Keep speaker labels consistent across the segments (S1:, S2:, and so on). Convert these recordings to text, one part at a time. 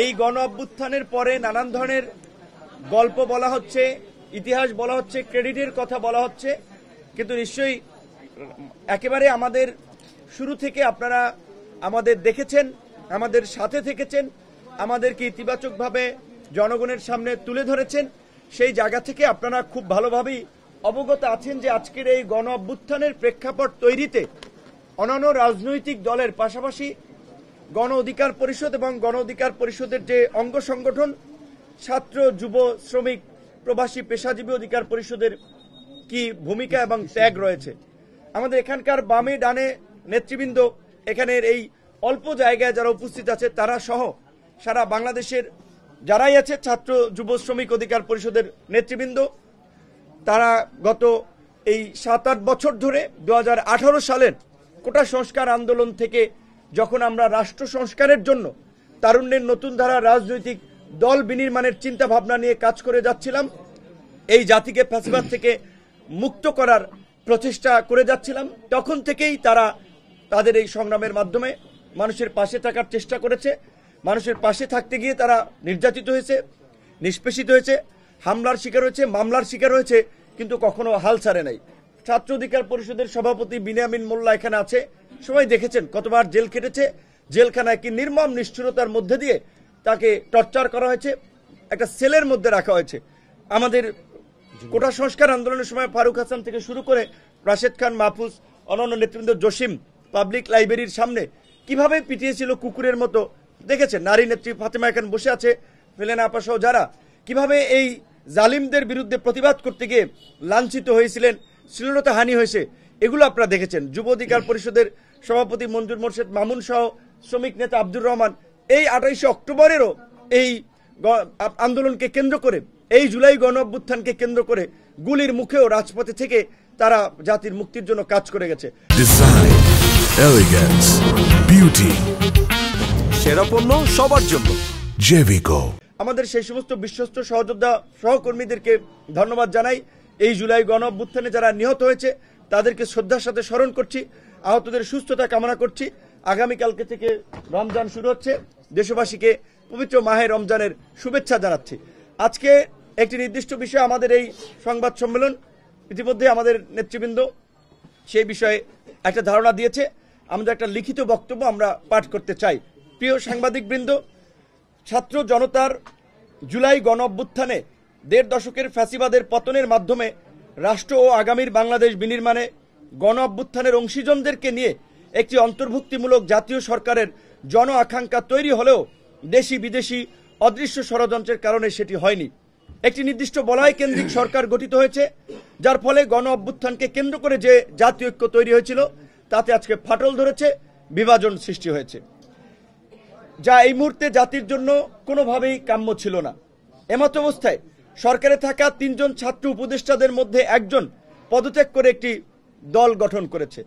S1: এই গণ অভ্যুত্থানের পরে নানান ধরনের গল্প বলা হচ্ছে, ইতিহাস বলা হচ্ছে, ক্রেডিটের কথা বলা হচ্ছে, কিন্তু নিশ্চয়ই একেবারে আমাদের শুরু থেকে আপনারা আমাদের দেখেছেন, আমাদের সাথে থেকেছেন, আমাদেরকে ইতিবাচকভাবে জনগণের সামনে তুলে ধরেছেন। সেই জায়গা থেকে আপনারা খুব ভালোভাবেই অবগত আছেন যে আজকের এই গণ অভ্যুত্থানের প্রেক্ষাপট তৈরিতে অন্যান্য রাজনৈতিক দলের পাশাপাশি গণ অধিকার পরিষদ এবং গণ অধিকার পরিষদের যে অঙ্গ সংগঠন ছাত্র, যুব, শ্রমিক, প্রবাসী, পেশাজীবী অধিকার পরিষদের কি ভূমিকা এবং ত্যাগ রয়েছে। আমাদের এখানকার বামে ডানে নেতৃবৃন্দ, এখানের এই অল্প জায়গায় যারা উপস্থিত আছে তারা সহ সারা বাংলাদেশের যারাই আছে ছাত্র, যুব, শ্রমিক অধিকার পরিষদের নেতৃবৃন্দ, তারা গত এই 7-8 বছর ধরে 2018 সালের কোটা সংস্কার আন্দোলন থেকে যখন আমরা রাষ্ট্র সংস্কারের জন্য তারুণ্যের নতুন ধারা রাজনৈতিক দল বিনির্মাণের চিন্তা ভাবনা নিয়ে কাজ করে যাচ্ছিলাম, এই জাতিকে ফ্যাসিবাদ থেকে মুক্ত করার প্রচেষ্টা করে যাচ্ছিলাম, তখন থেকেই তারা তাদের এই সংগ্রামের মাধ্যমে মানুষের পাশে থাকার চেষ্টা করেছে। মানুষের পাশে থাকতে গিয়ে তারা নির্যাতিত হয়েছে, নিষ্পেষিত হয়েছে, হামলার শিকার হয়েছে, মামলার শিকার হয়েছে, কিন্তু কখনো হাল ছাড়ে নাই। ছাত্র অধিকার পরিষদের সভাপতি বিনিয়ামিন মোল্লা এখানে আছে, সবাই দেখেছেন কতবার জেল খেটেছে, জেলখানায় কি নির্মম নিষ্ঠুরতার মধ্যে দিয়ে তাকে টর্চার করা হয়েছে, একটা সেলের মধ্যে রাখা হয়েছে। আমাদের কোটা সংস্কার আন্দোলনের সময় ফারুক হাসান থেকে শুরু করে রাশেদ খান, মাহফুজ, অন্যান্য নেতৃবৃন্দ, জসিম পাবলিক লাইব্রেরির সামনে কিভাবে পিটিয়েছিল কুকুরের মতো দেখেছেন। নারী নেত্রী ফাতেমা এখানে বসে আছে, ফেলেনা আপা সহ যারা কিভাবে এই জালিমদের বিরুদ্ধে প্রতিবাদ করতে গিয়ে লাঞ্ছিত হয়েছিলেন, শ্লীলতা হানি হয়েছে, এগুলো আপনারা দেখেছেন। যুব অধিকার পরিষদের সভাপতি মঞ্জুর মোর্শেদ মামুন সহ শ্রমিক নেতা আব্দুর রহমান এই 28 অক্টোবরেরও এই আন্দোলনকে কেন্দ্র করে, এই জুলাই গণ অভ্যুত্থানকে কেন্দ্র করে গুলির মুখেও রাজপথে থেকে তারা জাতির মুক্তির জন্য কাজ করে গেছে।
S2: ডিজাইন, এলিগেন্স, বিউটি, সেরা পণ্য সবার জন্য জেভিকো।
S1: আমাদের সেই সমস্ত বিশ্বস্ত সহযোদ্ধা সহকর্মীদেরকে ধন্যবাদ জানাই। এই জুলাই গণ অভ্যুত্থানে যারা নিহত হয়েছে তাদেরকে শ্রদ্ধার সাথে স্মরণ করছি, আহতদের সুস্থতা কামনা করছি। আগামীকালকে থেকে রমজান শুরু হচ্ছে, দেশবাসীকে পবিত্র মাহে রমজানের শুভেচ্ছা জানাচ্ছি। আজকে একটি নির্দিষ্ট বিষয় আমাদের এই সংবাদ সম্মেলন, ইতিমধ্যে আমাদের নেতৃবৃন্দ সেই বিষয়ে একটা ধারণা দিয়েছে। আমাদের একটা লিখিত বক্তব্য আমরা পাঠ করতে চাই। প্রিয় সাংবাদিকবৃন্দ, ছাত্র জনতার জুলাই গণ অভ্যুত্থানে 1.5 দশকের ফ্যাসিবাদের পতনের মাধ্যমে রাষ্ট্র ও আগামীর বাংলাদেশ বিনির্মাণে গণ অভ্যুত্থানের অংশীজনদেরকে নিয়ে একটি অন্তর্ভুক্তিমূলক জাতীয় সরকারের জন আকাঙ্ক্ষা তৈরি হলেও দেশি বিদেশি অদৃশ্য ষড়যন্ত্রের কারণে সেটি হয়নি। একটি নির্দিষ্ট বলয় কেন্দ্রিক সরকার গঠিত হয়েছে, যার ফলে গণ অভ্যুত্থানকে কেন্দ্র করে যে জাতীয় ঐক্য তৈরি হয়েছিল তাতে আজকে ফাটল ধরেছে, বিভাজন সৃষ্টি হয়েছে, যা এই মুহূর্তে জাতির জন্য কোনোভাবেই কাম্য ছিল না। এমত অবস্থায় সরকারে থাকা 3 জন ছাত্র উপদেষ্টাদের মধ্যে একজন পদত্যাগ করে একটি দল গঠন করেছে।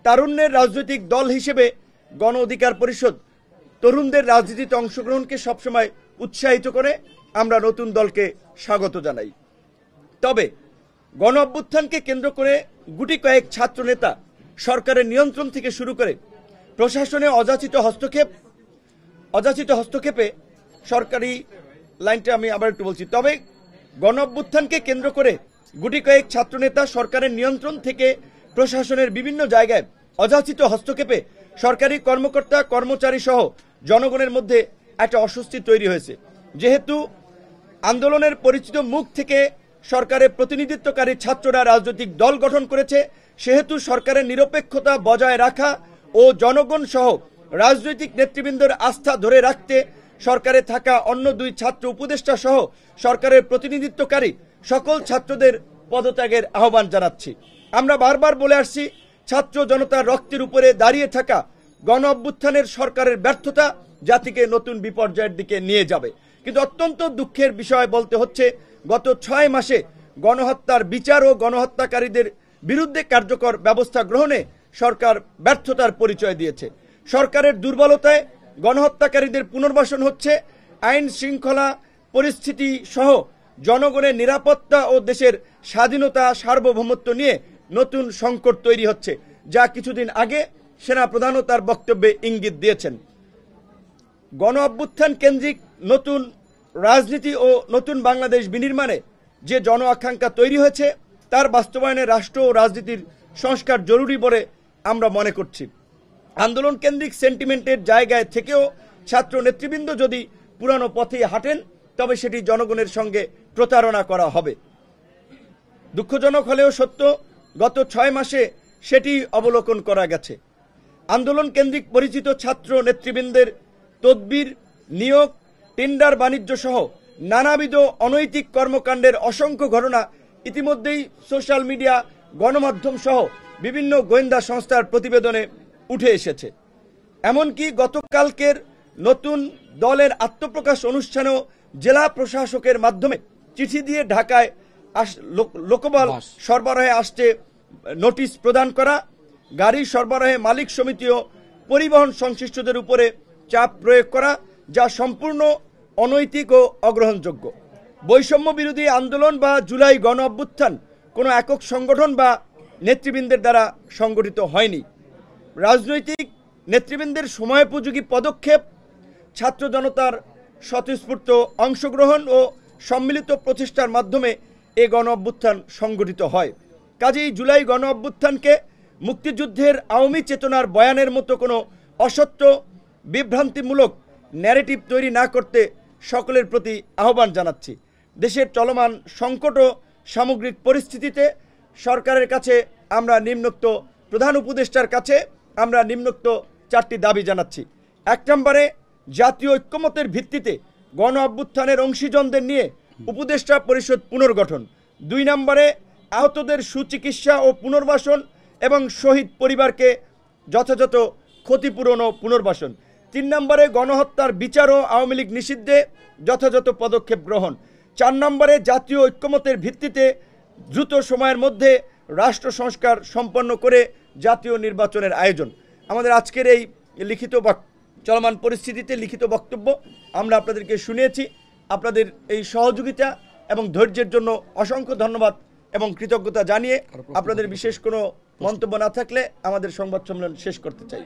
S1: তারুণ্যের রাজনৈতিক দল হিসেবে গণ অধিকার পরিষদ তরুণদের রাজনীতিতে অংশগ্রহণকে সবসময় উৎসাহিত করে, আমরা নতুন দলকে স্বাগত জানাই। তবে গণ অভ্যুত্থানকে কেন্দ্র করে গুটি কয়েক ছাত্র নেতা সরকারের নিয়ন্ত্রণ থেকে শুরু করে প্রশাসনে অযাচিত হস্তক্ষেপে সরকারি লাইনটা আমি আবার একটু বলছি। তবে গণ অভ্যুত্থানকে কেন্দ্র করে গুটি কয়েক ছাত্রনেতা সরকারের নিয়ন্ত্রণ থেকে প্রশাসনের বিভিন্ন জায়গায় অযাচিত হস্তক্ষেপে সরকারি কর্মকর্তা কর্মচারী সহ জনগণের মধ্যে একটা অস্বস্তি তৈরি হয়েছে। যেহেতু আন্দোলনের পরিচিত মুখ থেকে সরকারের প্রতিনিধিত্বকারী ছাত্ররা রাজনৈতিক দল গঠন করেছে, সেহেতু সরকারের নিরপেক্ষতা বজায় রাখা ও জনগণ সহ রাজনৈতিক নেতৃবৃন্দের আস্থা ধরে রাখতে সরকারে থাকা অন্য 2 ছাত্র উপদেষ্টা সহ সরকারের প্রতিনিধিত্বকারী সকল ছাত্রদের পদত্যাগের আহ্বান জানাচ্ছি। আমরা বারবার বলে আসছি, ছাত্র জনতার রক্তের উপরে দাঁড়িয়ে থাকা গণ অভ্যুত্থানের সরকারের ব্যর্থতা জাতিকে নতুন বিপর্যয়ের দিকে নিয়ে যাবে। কিন্তু অত্যন্ত দুঃখের বিষয় বলতে হচ্ছে, গত 6 মাসে গণহত্যার বিচার ও গণহত্যাকারীদের বিরুদ্ধে কার্যকর ব্যবস্থা গ্রহণে সরকার ব্যর্থতার পরিচয় দিয়েছে। সরকারের দুর্বলতায় গণহত্যাকারীদের পুনর্বাসন হচ্ছে, আইন শৃঙ্খলা পরিস্থিতি সহ জনগণের নিরাপত্তা ও দেশের স্বাধীনতা সার্বভৌমত্ব নিয়ে নতুন সংকট তৈরি হচ্ছে, যা কিছুদিন আগে সেনা প্রধানও তার বক্তব্যে ইঙ্গিত দিয়েছেন। গণ অভ্যুত্থান কেন্দ্রিক নতুন রাজনীতি ও নতুন বাংলাদেশ বিনির্মাণে যে জন আকাঙ্ক্ষা তৈরি হয়েছে তার বাস্তবায়নে রাষ্ট্র ও রাজনীতির সংস্কার জরুরি বলে আমরা মনে করছি। আন্দোলন কেন্দ্রিক সেন্টিমেন্টের জায়গায় থেকেও ছাত্র নেতৃবৃন্দ যদি পুরানো পথে হাঁটেন তবে সেটি জনগণের সঙ্গে প্রতারণা করা হবে। দুঃখজনক হলেও সত্য, গত 6 মাসে সেটি অবলোকন করা গেছে। আন্দোলন কেন্দ্রিক পরিচিত ছাত্র নেতৃবৃন্দের তদবির, নিয়োগ, টেন্ডার বাণিজ্য সহ নানাবিধ অনৈতিক কর্মকাণ্ডের অসংখ্য ঘটনা ইতিমধ্যেই সোশ্যাল মিডিয়া, গণমাধ্যম সহ বিভিন্ন গোয়েন্দা সংস্থার প্রতিবেদনে উঠে এসেছে। এমনকি গতকালকের নতুন দলের আত্মপ্রকাশ অনুষ্ঠানেও জেলা প্রশাসকের মাধ্যমে চিঠি দিয়ে ঢাকায় লোকবল সরবরাহে আসতে নোটিশ প্রদান করা, গাড়ি সরবরাহে মালিক সমিতি ও পরিবহন সংশ্লিষ্টদের উপরে চাপ প্রয়োগ করা, যা সম্পূর্ণ অনৈতিক ও অগ্রহণযোগ্য। বৈষম্য বিরোধী আন্দোলন বা জুলাই গণ অভ্যুত্থান কোনো একক সংগঠন বা নেতৃবৃন্দের দ্বারা সংগঠিত হয়নি। রাজনৈতিক নেতৃবৃন্দের সময়োপযোগী পদক্ষেপ, ছাত্র জনতার স্বতঃস্ফূর্ত অংশগ্রহণ ও সম্মিলিত প্রচেষ্টার মাধ্যমে এ গণ অভ্যুত্থান সংগঠিত হয়। কাজেই জুলাই গণ অভ্যুত্থানকে মুক্তিযুদ্ধের আওয়ামী চেতনার বয়ানের মতো কোনো অসত্য, বিভ্রান্তিমূলক ন্যারেটিভ তৈরি না করতে সকলের প্রতি আহ্বান জানাচ্ছি। দেশের চলমান সংকট ও সামগ্রিক পরিস্থিতিতে সরকারের কাছে আমরা নিম্নোক্ত প্রধান উপদেষ্টার কাছে আমরা নিম্নোক্ত 4টি দাবি জানাচ্ছি। 1 নম্বরে জাতীয় ঐক্যমতের ভিত্তিতে গণ অভ্যুত্থানের অংশীজনদের নিয়ে উপদেষ্টা পরিষদ পুনর্গঠন। 2 নম্বরে আহতদের সুচিকিৎসা ও পুনর্বাসন এবং শহীদ পরিবারকে যথাযথ ক্ষতিপূরণ ও পুনর্বাসন। 3 নম্বরে গণহত্যার বিচার ও আওয়ামী লীগ নিষিদ্ধে যথাযথ পদক্ষেপ গ্রহণ। 4 নম্বরে জাতীয় ঐক্যমতের ভিত্তিতে দ্রুত সময়ের মধ্যে রাষ্ট্র সংস্কার সম্পন্ন করে জাতীয় নির্বাচনের আয়োজন। আমাদের আজকের এই লিখিত চলমান পরিস্থিতিতে লিখিত বক্তব্য আমরা আপনাদেরকে শুনিয়েছি। আপনাদের এই সহযোগিতা এবং ধৈর্যের জন্য অসংখ্য ধন্যবাদ এবং কৃতজ্ঞতা জানিয়ে আপনাদের বিশেষ কোনো মন্তব্য না থাকলে আমাদের সংবাদ সম্মেলন শেষ করতে চাই।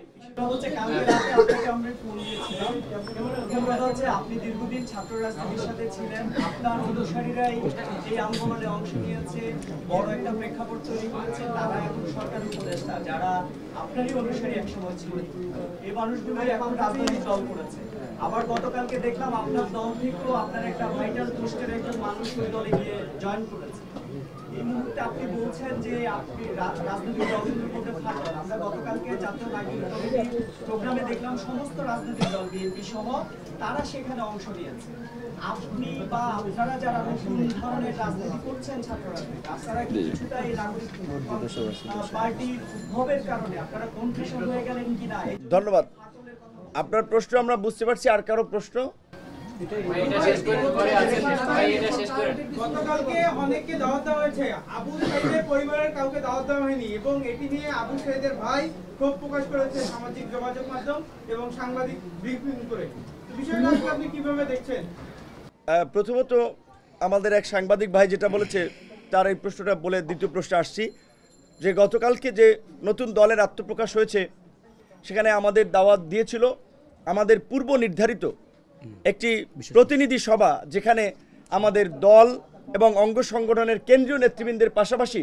S3: আপনি দীর্ঘদিন ছাত্র রাজনীতির সাথে ছিলেন, আপনার অনুসারীরাই এই আন্দোলনে অংশ নিয়েছে, বড় একটা প্রেক্ষাপট তৈরি করেছে, তারা এখন সরকার উপদেষ্টা যারা আপনারই অনুসারী একসময় ছিল, এই মানুষগুলোই এখন রাজনৈতিক দল করেছে। আবার গতকালকে দেখলাম আপনার দল থেকেও আপনার একটা ভাইটাল পোস্টের একজন মানুষ ওই দলে গিয়ে জয়েন করেছে। এই মুহূর্তে আপনি বলছেন যে আপনি রাজনৈতিক দলগুলোর মধ্যে থাকবেন। আমরা গতকালকে জাতীয় নাগরিক কমিটির প্রোগ্রামে দেখলাম সমস্ত রাজনৈতিক দল, বিএনপি সহ, তারা সেখানে অংশ নিয়েছে। আপনি বা আপনারা যারা নতুন ধরনের রাজনীতি করছেন, ছাত্র রাজনীতি, আপনারা কি কিছুটা এই নাগরিক পার্টির উদ্ভবের কারণে আপনারা কনফিউশন হয়ে গেলেন কিনা?
S1: ধন্যবাদ। আপনার প্রশ্ন আমরা বুঝতে পারছি। আর কারো প্রশ্ন?
S4: গতকালকে অনেককে দাওয়াত দেওয়া হয়েছে, আবু সাইদের পরিবারের কাউকে দাওয়াত দেওয়া হয়নি এবং এটি নিয়ে আবু সাইদের ভাই ক্ষোভ প্রকাশ করেছে সামাজিক যোগাযোগ মাধ্যম এবং সাংবাদিক ব্রিফিং করে। বিষয়টা আপনি কিভাবে দেখছেন?
S1: প্রথমত আমাদের এক সাংবাদিক ভাই যেটা বলেছে তার এই প্রশ্নটা বলে দ্বিতীয় প্রশ্নে আসছি যে গতকালকে যে নতুন দলের আত্মপ্রকাশ হয়েছে সেখানে আমাদের দাওয়াত দিয়েছিল আমাদের পূর্ব নির্ধারিত একটি প্রতিনিধি সভা, যেখানে আমাদের দল এবং অঙ্গ সংগঠনের কেন্দ্রীয় নেতৃবৃন্দের পাশাপাশি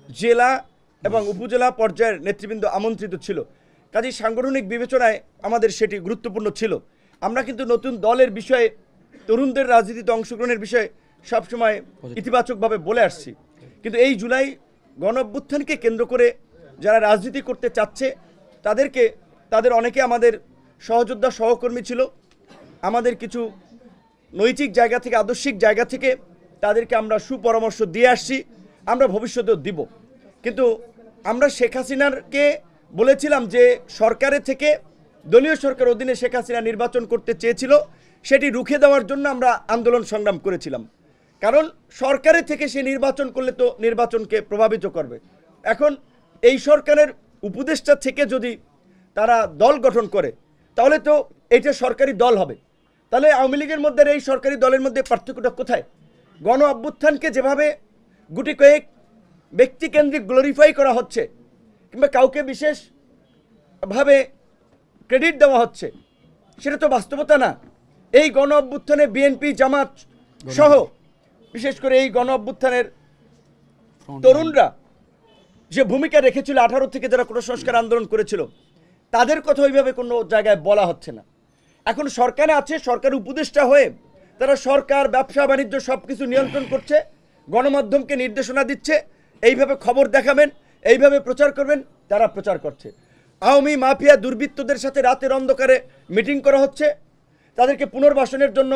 S1: জেলা এবং উপজেলা পর্যায়ের নেতৃবৃন্দ আমন্ত্রিত ছিল। কাজেই সাংগঠনিক বিবেচনায় আমাদের সেটি গুরুত্বপূর্ণ ছিল। আমরা কিন্তু নতুন দলের বিষয়ে, তরুণদের রাজনীতিতে অংশগ্রহণের বিষয়ে সবসময় ইতিবাচকভাবে বলে আসছি। কিন্তু এই জুলাই গণ অভ্যুত্থানকে কেন্দ্র করে যারা রাজনীতি করতে চাচ্ছে তাদের অনেকে আমাদের সহযোদ্ধা সহকর্মী ছিল। আমাদের কিছু নৈতিক জায়গা থেকে, আদর্শিক জায়গা থেকে তাদেরকে আমরা সুপরামর্শ দিয়ে আসছি, আমরা ভবিষ্যতেও দিব। কিন্তু আমরা শেখ হাসিনাকে বলেছিলাম যে সরকারের থেকে, দলীয় সরকার অধীনে শেখ হাসিনা নির্বাচন করতে চেয়েছিল, সেটি রুখে দেওয়ার জন্য আমরা আন্দোলন সংগ্রাম করেছিলাম। কারণ সরকারের থেকে সে নির্বাচন করলে তো নির্বাচনকে প্রভাবিত করবে। এখন এই সরকারের উপদেষ্টা থেকে যদি তারা দল গঠন করে তাহলে তো এইটা সরকারি দল হবে। তাহলে আওয়ামী লীগের মধ্যে এই সরকারি দলের মধ্যে পার্থক্যটা কোথায়? গণ অভ্যুত্থানকে যেভাবে গুটি কয়েক ব্যক্তিকেন্দ্রিক গ্লোরিফাই করা হচ্ছে কিংবা কাউকে বিশেষভাবে ক্রেডিট দেওয়া হচ্ছে, সেটা তো বাস্তবতা না। এই গণ অভ্যুত্থানে বিএনপি জামাত সহ বিশেষ করে এই গণ অভ্যুত্থানের তরুণরা যে ভূমিকা রেখেছিল 18 থেকে যারা কোনো সংস্কার আন্দোলন করেছিল তাদের কথা ওইভাবে কোনো জায়গায় বলা হচ্ছে না। এখন সরকারে আছে, সরকার উপদেষ্টা হয়ে তারা সরকার ব্যবসা বাণিজ্য সব কিছু নিয়ন্ত্রণ করছে, গণমাধ্যমকে নির্দেশনা দিচ্ছে এইভাবে খবর দেখাবেন, এইভাবে প্রচার করবেন, তারা প্রচার করছে। আওয়ামী মাফিয়া দুর্বৃত্তদের সাথে রাতের অন্ধকারে মিটিং করা হচ্ছে, তাদেরকে পুনর্বাসনের জন্য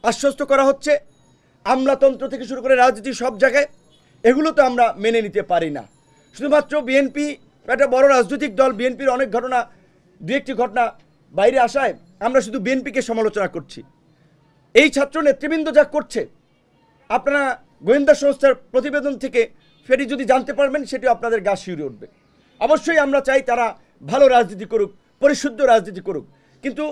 S1: আশ্বস্ত করা হচ্ছে, আমলাতন্ত্র থেকে শুরু করে রাজনীতি সব জায়গায়। এগুলো তো আমরা মেনে নিতে পারি না। শুধুমাত্র বিএনপি একটা বড় রাজনৈতিক দল, বিএনপির অনেক ঘটনা, দু একটি ঘটনা বাইরে আসায় আমরা শুধু বিএনপিকে সমালোচনা করছি। এই ছাত্র নেতৃবৃন্দ যা করছে আপনারা গোয়েন্দা সংস্থার প্রতিবেদন থেকে সেটি যদি জানতে পারবেন সেটি আপনাদের গা শিউরে উঠবে। অবশ্যই আমরা চাই তারা ভালো রাজনীতি করুক, পরিশুদ্ধ রাজনীতি করুক, কিন্তু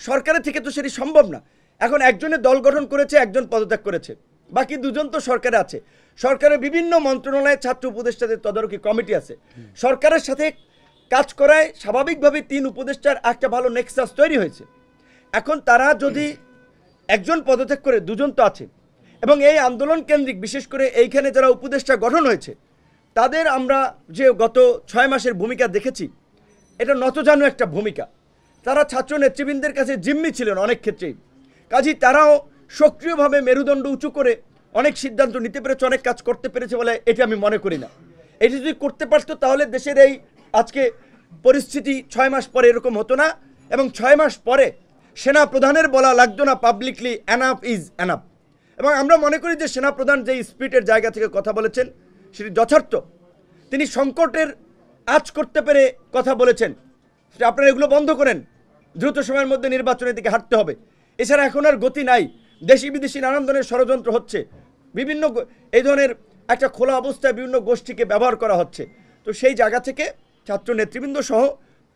S1: সরকারের থেকে তো সেটি সম্ভব না। এখন একজনের দল গঠন করেছে, একজন পদত্যাগ করেছে, বাকি দুজন তো সরকারে আছে। সরকারের বিভিন্ন মন্ত্রণালয়ে ছাত্র উপদেষ্টাদের তদারকি কমিটি আছে। সরকারের সাথে কাজ করায় স্বাভাবিকভাবে 3 উপদেষ্টার একটা ভালো নেক্সাস তৈরি হয়েছে। এখন তারা যদি একজন পদত্যাগ করে, দুজন তো আছে, এবং এই আন্দোলন কেন্দ্রিক বিশেষ করে এইখানে যারা উপদেষ্টা গঠন হয়েছে তাদের আমরা যে গত 6 মাসের ভূমিকা দেখেছি, এটা নতজানু একটা ভূমিকা। তারা ছাত্র নেতৃবৃন্দের কাছে জিম্মি ছিলেন অনেক ক্ষেত্রেই, কাজেই তারাও সক্রিয়ভাবে মেরুদণ্ড উঁচু করে অনেক সিদ্ধান্ত নিতে পেরেছে, অনেক কাজ করতে পেরেছে বলে এটি আমি মনে করি না। এটি যদি করতে পারতো তাহলে দেশের এই আজকে পরিস্থিতি 6 মাস পরে এরকম হতো না, এবং 6 মাস পরে সেনা প্রধানের বলা লাগতো না পাবলিকলি এনাফ ইজ এনাফ। এবং আমরা মনে করি যে সেনা প্রধান যে স্পিরিটের জায়গা থেকে কথা বলেছেন সেটি যথার্থ। তিনি সংকটের আঁচ করতে পেরে কথা বলেছেন, আপনারা এগুলো বন্ধ করেন, দ্রুত সময়ের মধ্যে নির্বাচনের দিকে হাঁটতে হবে, এছাড়া এখন আর গতি নাই, দেশি বিদেশি নানান ধরনের ষড়যন্ত্র হচ্ছে, বিভিন্ন এই ধরনের একটা খোলা অবস্থায় বিভিন্ন গোষ্ঠীকে ব্যবহার করা হচ্ছে। তো সেই জায়গা থেকে ছাত্র নেতৃবৃন্দ সহ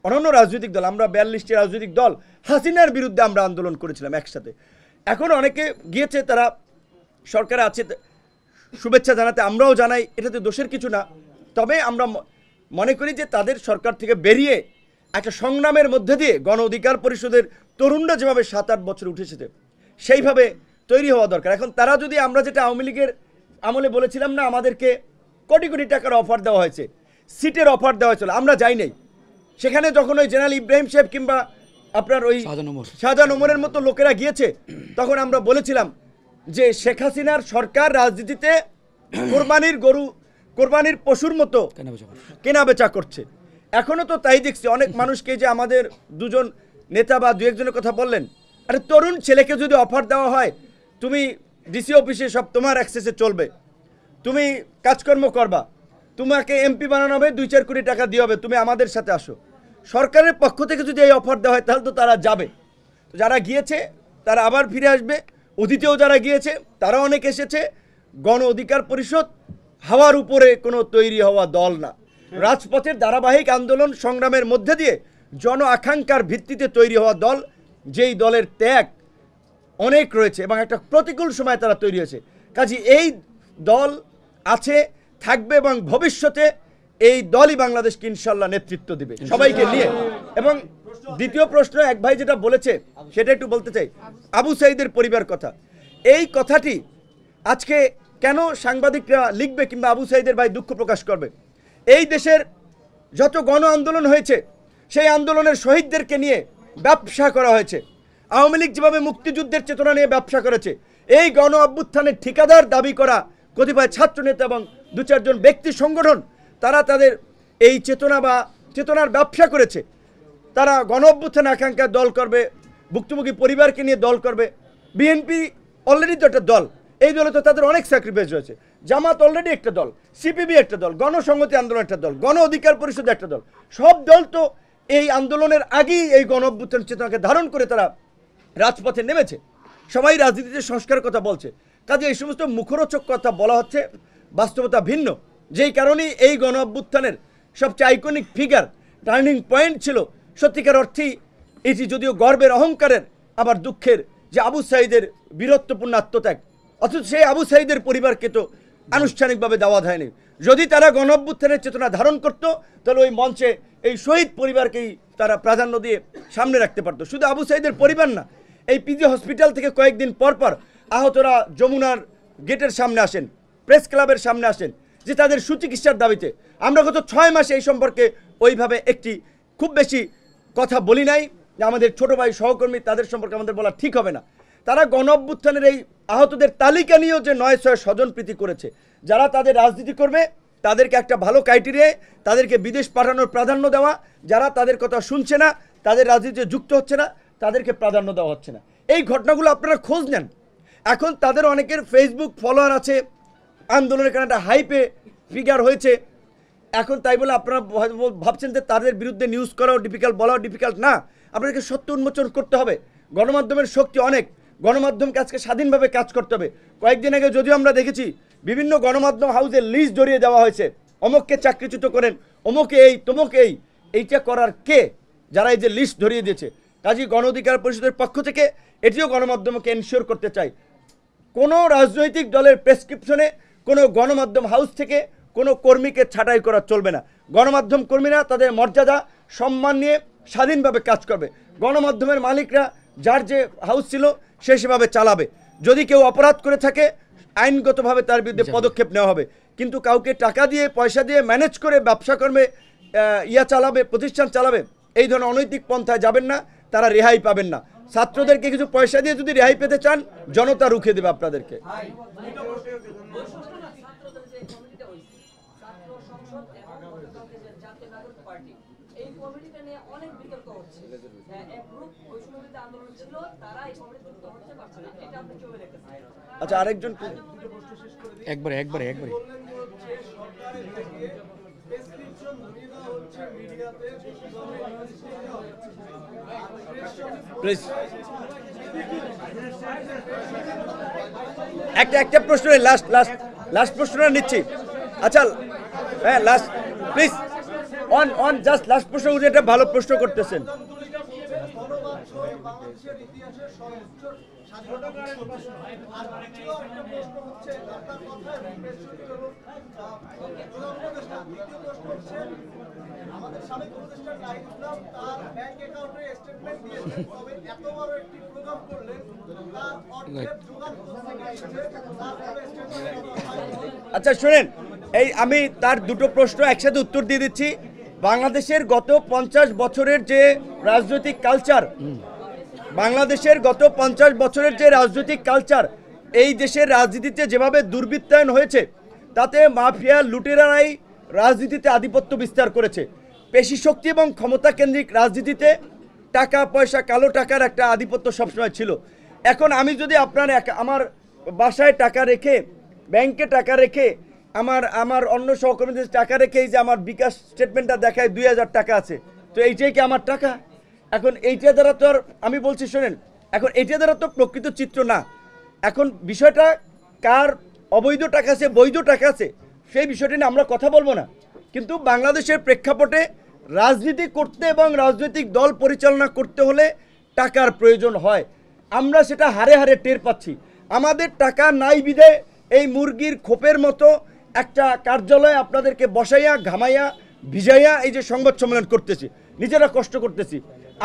S1: অন্যান্য রাজনৈতিক দল, আমরা 42টি রাজনৈতিক দল হাসিনার বিরুদ্ধে আমরা আন্দোলন করেছিলাম একসাথে। এখন অনেকে গিয়েছে, তারা সরকারে আছে, শুভেচ্ছা জানাতে আমরাও জানাই, এটাতে দোষের কিছু না। তবে আমরা মনে করি যে তাদের সরকার থেকে বেরিয়ে একটা সংগ্রামের মধ্যে দিয়ে গণ অধিকার পরিষদের তরুণরা যেভাবে 7-8 বছর উঠে এসেছে সেইভাবে তৈরি হওয়া দরকার। এখন তারা যদি, আমরা যেটা আওয়ামী লীগের আমলে বলেছিলাম না, আমাদেরকে কোটি কোটি টাকার অফার দেওয়া হয়েছে, সিটের অফার দেওয়া হয়েছিল, আমরা যাই নাই সেখানে। যখন ওই জেনারেল ইব্রাহিম সাহেব কিংবা আপনার ওই শাহজাহান ওমরের মতো লোকেরা গিয়েছে, তখন আমরা বলেছিলাম যে শেখ হাসিনার সরকার রাজনীতিতে কোরবানির গরু, কোরবানির পশুর মতো কেনা বেচা করছে। এখনও তো তাই দেখছি। অনেক মানুষকে যে আমাদের দুজন নেতা বা 2-1জনের কথা বললেন, আরে তরুণ ছেলেকে যদি অফার দেওয়া হয়, তুমি ডিসি অফিসে সব তোমার অ্যাক্সেসে চলবে, তুমি কাজকর্ম করবা, তোমাকে এমপি বানানো হবে, 2-4 কোটি টাকা দিয়ে হবে, তুমি আমাদের সাথে আসো, সরকারের পক্ষ থেকে যদি এই অফার দেওয়া হয় তাহলে তো তারা যাবে। যারা গিয়েছে তারা আবার ফিরে আসবে, অতীতেও যারা গিয়েছে তারা অনেক এসেছে। গণ অধিকার পরিষদ হাওয়ার উপরে কোনো তৈরি হওয়া দল না, রাজপথের ধারাবাহিক আন্দোলন সংগ্রামের মধ্যে দিয়ে জন আকাঙ্ক্ষার ভিত্তিতে তৈরি হওয়া দল, যেই দলের ত্যাগ অনেক রয়েছে এবং একটা প্রতিকূল সময় তারা তৈরি হয়েছে। কাজে এই দল আছে, থাকবে, এবং ভবিষ্যতে এই দলই বাংলাদেশকে ইনশাল্লাহ নেতৃত্ব দিবে সবাইকে নিয়ে। এবং দ্বিতীয় প্রশ্ন, এক ভাই যেটা বলেছে সেটা একটু বলতে চাই, আবু সাঈদের পরিবার কথা। এই কথাটি আজকে কেন সাংবাদিকরা লিখবে কিংবা আবু সাঈদের ভাই দুঃখ প্রকাশ করবে? এই দেশের যত গণ আন্দোলন হয়েছে সেই আন্দোলনের শহীদদেরকে নিয়ে ব্যবসা করা হয়েছে। আওয়ামী লীগ যেভাবে মুক্তিযুদ্ধের চেতনা নিয়ে ব্যবসা করেছে, এই গণ অভ্যুত্থানের ঠিকাদার দাবি করা কতিপয় ছাত্রনেতা এবং 2-4 জন ব্যক্তি সংগঠন, তারা তাদের এই চেতনা বা চেতনার ব্যবসা করেছে। তারা গণ অভ্যুত্থান আকাঙ্ক্ষা দল করবে, ভুক্তভোগী পরিবারকে নিয়ে দল করবে। বিএনপি অলরেডি তো একটা দল, এই দলে তো তাদের অনেক স্যাক্রিফাইস হয়েছে। জামাত অলরেডি একটা দল, সিপিবি একটা দল, গণসংহতি আন্দোলন একটা দল, গণ অধিকার পরিষদ একটা দল। সব দল তো এই আন্দোলনের আগেই এই গণ অভ্যুত্থান চেতনাকে ধারণ করে তারা রাজপথে নেমেছে। সবাই রাজনীতিতে সংস্কারের কথা বলছে, কাজে এই সমস্ত মুখরোচক কথা বলা হচ্ছে, বাস্তবতা ভিন্ন। যেই কারণেই এই গণ অভ্যুত্থানের সবচেয়ে আইকনিক ফিগার, টার্নিং পয়েন্ট ছিল সত্যিকার অর্থেই এটি যদিও গর্বের অহংকারের আবার দুঃখের, যে আবু সাঈদের বীরত্বপূর্ণ আত্মত্যাগ। অথচ সেই আবু সাঈদের পরিবারকে তো আনুষ্ঠানিকভাবে দাওয়াত হয়নি। যদি তারা গণ অভ্যুত্থানের চেতনা ধারণ করতো তাহলে ওই মঞ্চে এই শহীদ পরিবারকেই তারা প্রাধান্য দিয়ে সামনে রাখতে পারতো। শুধু আবু সাঈদের পরিবার না, এই পিজি হসপিটাল থেকে কয়েকদিন পর পর আহতরা যমুনার গেটের সামনে আসেন, প্রেস ক্লাবের সামনে আসেন, যে তাদের সুচিকিৎসার দাবিতে। আমরা গত 6 মাসে এই সম্পর্কে ওইভাবে একটি খুব বেশি কথা বলি নাই, যে আমাদের ছোট ভাই সহকর্মী তাদের সম্পর্কে আমাদের বলা ঠিক হবে না। তারা গণ অভ্যুত্থানের এই আহতদের তালিকা নিয়েও যে 9-6 স্বজনপ্রীতি করেছে, যারা তাদের রাজনীতি করবে তাদেরকে একটা ভালো ক্রাইটেরিয়ায় তাদেরকে বিদেশ পাঠানোর প্রাধান্য দেওয়া, যারা তাদের কথা শুনছে না, তাদের রাজনীতিতে যুক্ত হচ্ছে না, তাদেরকে প্রাধান্য দেওয়া হচ্ছে না। এই ঘটনাগুলো আপনারা খোঁজ নেন। এখন তাদের অনেকের ফেসবুক ফলোয়ার আছে, আন্দোলনের কারণে একটা হাইপে ফিগার হয়েছে। এখন তাই বলে আপনারা ভাবছেন যে তাদের বিরুদ্ধে নিউজ করাও ডিফিকাল্ট, বলাও ডিফিকাল্ট না। আপনাদেরকে সত্য উন্মোচন করতে হবে। গণমাধ্যমের শক্তি অনেক, গণমাধ্যমকে আজকে স্বাধীনভাবে কাজ করতে হবে। কয়েকদিন আগে যদিও আমরা দেখেছি বিভিন্ন গণমাধ্যম হাউসে লিস্ট জড়িয়ে দেওয়া হয়েছে, অমুককে চাকরিচ্যুত করেন, অমুকে এই তমুকে এইটা করার কে, যারা এই যে লিস্ট ধরিয়ে দিয়েছে। কাজী গণ অধিকার পরিষদের পক্ষ থেকে এটিও গণমাধ্যমকে এনশিওর করতে চাই, কোনো রাজনৈতিক দলের প্রেসক্রিপশনে কোনো গণমাধ্যম হাউস থেকে কোনো কর্মীকে ছাঁটাই করা চলবে না। গণমাধ্যম কর্মীরা তাদের মর্যাদা সম্মান নিয়ে স্বাধীনভাবে কাজ করবে। গণমাধ্যমের মালিকরা যার যে হাউস ছিল সে সেভাবে চালাবে। যদি কেউ অপরাধ করে থাকে আইনগতভাবে তার বিরুদ্ধে পদক্ষেপ নেওয়া হবে, কিন্তু কাউকে টাকা দিয়ে পয়সা দিয়ে ম্যানেজ করে ব্যবসা করবে, চালাবে, প্রতিষ্ঠান চালাবে, এই ধরনের অনৈতিক পন্থায় যাবেন না, তারা রেহাই পাবেন না। ছাত্রদেরকে কিছু পয়সা দিয়ে যদি রেহাই পেতে চান, জনতা রুখে দেবে আপনাদেরকে। আচ্ছা, আরেকজন
S5: একবারে
S1: প্লিজ একটা প্রশ্ন, লাস্ট প্রশ্নটা নিচ্ছি। আচ্ছা, হ্যাঁ, last please, on just last প্রশ্ন, এটা ভালো প্রশ্ন করতেছেন। আচ্ছা শুনেন, এই আমি তার দুটো প্রশ্ন একসাথে উত্তর দিয়ে দিচ্ছি। বাংলাদেশের গত 50 বছরের যে রাজনৈতিক কালচার, বাংলাদেশের গত 50 বছরের যে রাজনৈতিক কালচার, এই দেশের রাজনীতিতে যেভাবে দুর্বৃত্তায়ন হয়েছে, তাতে মাফিয়া লুটেরারাই রাজনীতিতে আধিপত্য বিস্তার করেছে। পেশি শক্তি এবং ক্ষমতা কেন্দ্রিক রাজনীতিতে টাকা পয়সা, কালো টাকার একটা আধিপত্য সবসময় ছিল। এখন আমি যদি আমার বাসায় টাকা রেখে, ব্যাংকে টাকা রেখে, আমার অন্য সহকর্মীদের টাকা রেখে, এই যে আমার বিকাশ স্টেটমেন্টটা দেখায় 2000 টাকা আছে, তো এইটাই কি আমার টাকা? এখন এইটা দ্বারা তো আর, আমি বলছি শোনেন, এখন এইটা দ্বারা তো প্রকৃত চিত্র না। এখন বিষয়টা কার অবৈধ টাকা আছে, বৈধ টাকা আছে, সেই বিষয়টি নিয়ে আমরা কথা বলবো না। কিন্তু বাংলাদেশের প্রেক্ষাপটে রাজনীতি করতে এবং রাজনৈতিক দল পরিচালনা করতে হলে টাকার প্রয়োজন হয়। আমরা সেটা হারে হারে টের পাচ্ছি। আমাদের টাকা নাই বিধে এই মুরগির খোপের মতো একটা কার্যালয়ে আপনাদেরকে বসাইয়া, ঘামাইয়া, ভিজাইয়া এই যে সংবাদ সম্মেলন করতেছি, নিজেরা কষ্ট করতেছি।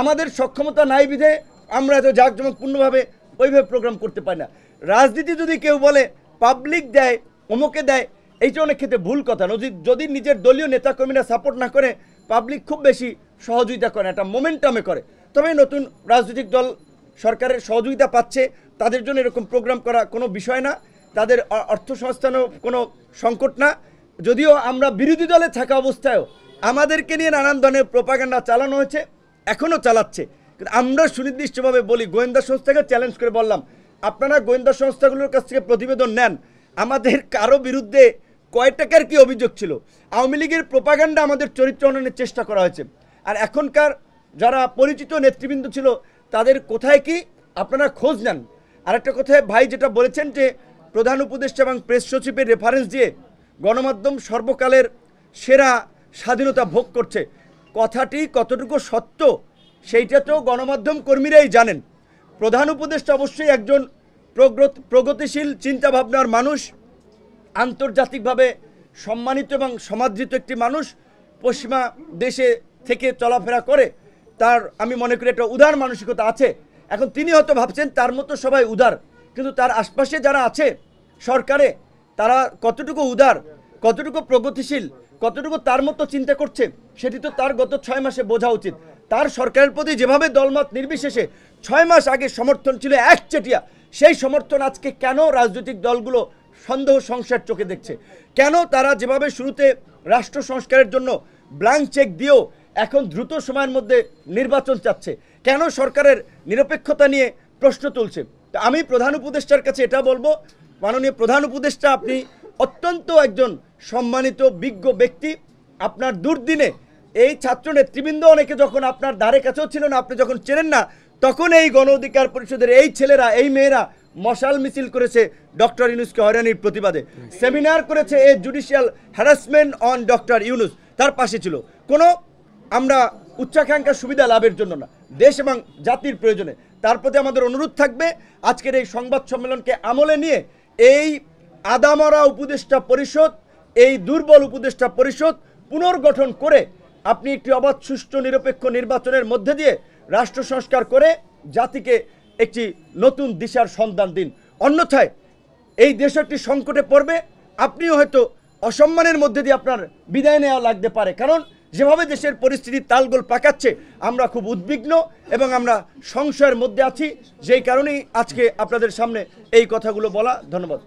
S1: আমাদের সক্ষমতা নাই বিধে আমরা এত জাঁকজমকপূর্ণভাবে ওইভাবে প্রোগ্রাম করতে পারি না। রাজনীতি যদি কেউ বলে পাবলিক দেয়, অমুকে দেয়, এইটা অনেক ক্ষেত্রে ভুল কথা। যদি নিজের দলীয় নেতাকর্মীরা সাপোর্ট না করে, পাবলিক খুব বেশি সহযোগিতা করে, একটা মোমেন্টামে করে, তবে নতুন রাজনৈতিক দল সরকারের সহযোগিতা পাচ্ছে, তাদের জন্য এরকম প্রোগ্রাম করা কোনো বিষয় না, তাদের অর্থ সংস্থানও কোনো সংকট না। যদিও আমরা বিরোধী দলে থাকা অবস্থায়ও আমাদেরকে নিয়ে নানান ধরনের প্রোপাগান্ডা চালানো হয়েছে, এখনও চালাচ্ছে। কিন্তু আমরা সুনির্দিষ্টভাবে বলি, গোয়েন্দা সংস্থাকে চ্যালেঞ্জ করে বললাম, আপনারা গোয়েন্দা সংস্থাগুলোর কাছ থেকে প্রতিবেদন নেন, আমাদের কারো বিরুদ্ধে কয় টাকার কি অভিযোগ ছিল। আওয়ামী লীগের প্রোপাগান্ডা আমাদের চরিত্র উন্নয়নের চেষ্টা করা হয়েছে। আর এখনকার যারা পরিচিত নেতৃবৃন্দ ছিল, তাদের কোথায় কি আপনারা খোঁজ নেন। আরেকটা কথায় ভাই যেটা বলেছেন যে প্রধান উপদেষ্টা এবং প্রেস সচিবের রেফারেন্স দিয়ে গণমাধ্যম সর্বকালের সেরা স্বাধীনতা ভোগ করছে, কথাটি কতটুকু সত্য সেইটা তো গণমাধ্যম কর্মীরাই জানেন। প্রধান উপদেষ্টা অবশ্যই একজন প্রগতিশীল চিন্তাভাবনার মানুষ, আন্তর্জাতিকভাবে সম্মানিত এবং সমাদৃত একটি মানুষ, পশ্চিমা দেশে থেকে চলাফেরা করে, তার আমি মনে করি একটা উদার মানসিকতা আছে। এখন তিনি হয়তো ভাবছেন তার মতো সবাই উদার, কিন্তু তার আশপাশে যারা আছে সরকারে তারা কতটুকু উদার, কতটুকু প্রগতিশীল, কতটুকু তার মতো চিন্তা করছে সেটি তো তার গত 6 মাসে বোঝা উচিত। তার সরকারের প্রতি যেভাবে দলমত নির্বিশেষে 6 মাস আগে সমর্থন ছিল একচেটিয়া, সেই সমর্থন আজকে কেন রাজনৈতিক দলগুলো সন্দেহ সংশয়ের চোখে দেখছে? কেন তারা যেভাবে শুরুতে রাষ্ট্র সংস্কারের জন্য ব্ল্যাঙ্ক চেক দিয়েও এখন দ্রুত সময়ের মধ্যে নির্বাচন চাচ্ছে? কেন সরকারের নিরপেক্ষতা নিয়ে প্রশ্ন তুলছে? তা আমি প্রধান উপদেষ্টার কাছে এটা বলবো, মাননীয় প্রধান উপদেষ্টা, আপনি অত্যন্ত একজন সম্মানিত বিজ্ঞ ব্যক্তি। আপনার দুর্দিনে এই ছাত্র নেতৃবৃন্দ অনেকে যখন আপনার ধারে কাছেও ছিল না, আপনি যখন চেনেন না, তখন এই গণ অধিকার পরিষদের এই ছেলেরা এই মেয়েরা মশাল মিছিল করেছে ডক্টর ইউনূসকে হয়রানির প্রতিবাদে, সেমিনার করেছে এই judicial harassment on doctor Yunus, তার পাশে ছিল। কোনো আমরা উচ্চাকাঙ্ক্ষার সুবিধা লাভের জন্য না, দেশ এবং জাতির প্রয়োজনে। তার প্রতি আমাদের অনুরোধ থাকবে আজকের এই সংবাদ সম্মেলনকে আমলে নিয়ে এই আদামরা উপদেষ্টা পরিষদ, এই দুর্বল উপদেষ্টা পরিষদ পুনর্গঠন করে আপনি একটি অবাধ সুষ্ঠু নিরপেক্ষ নির্বাচনের মধ্যে দিয়ে রাষ্ট্র সংস্কার করে জাতিকে একটি নতুন দিশার সন্ধান দিন। অন্যথায় এই দেশ একটি সংকটে পড়বে, আপনিও হয়তো অসম্মানের মধ্যে দিয়ে আপনার বিদায় নেওয়া লাগতে পারে। কারণ যেভাবে দেশের পরিস্থিতি তালগোল পাকাচ্ছে আমরা খুব উদ্বিগ্ন এবং আমরা সংশয়ের মধ্যে আছি, যেই কারণেই আজকে আপনাদের সামনে এই কথাগুলো বলা। ধন্যবাদ।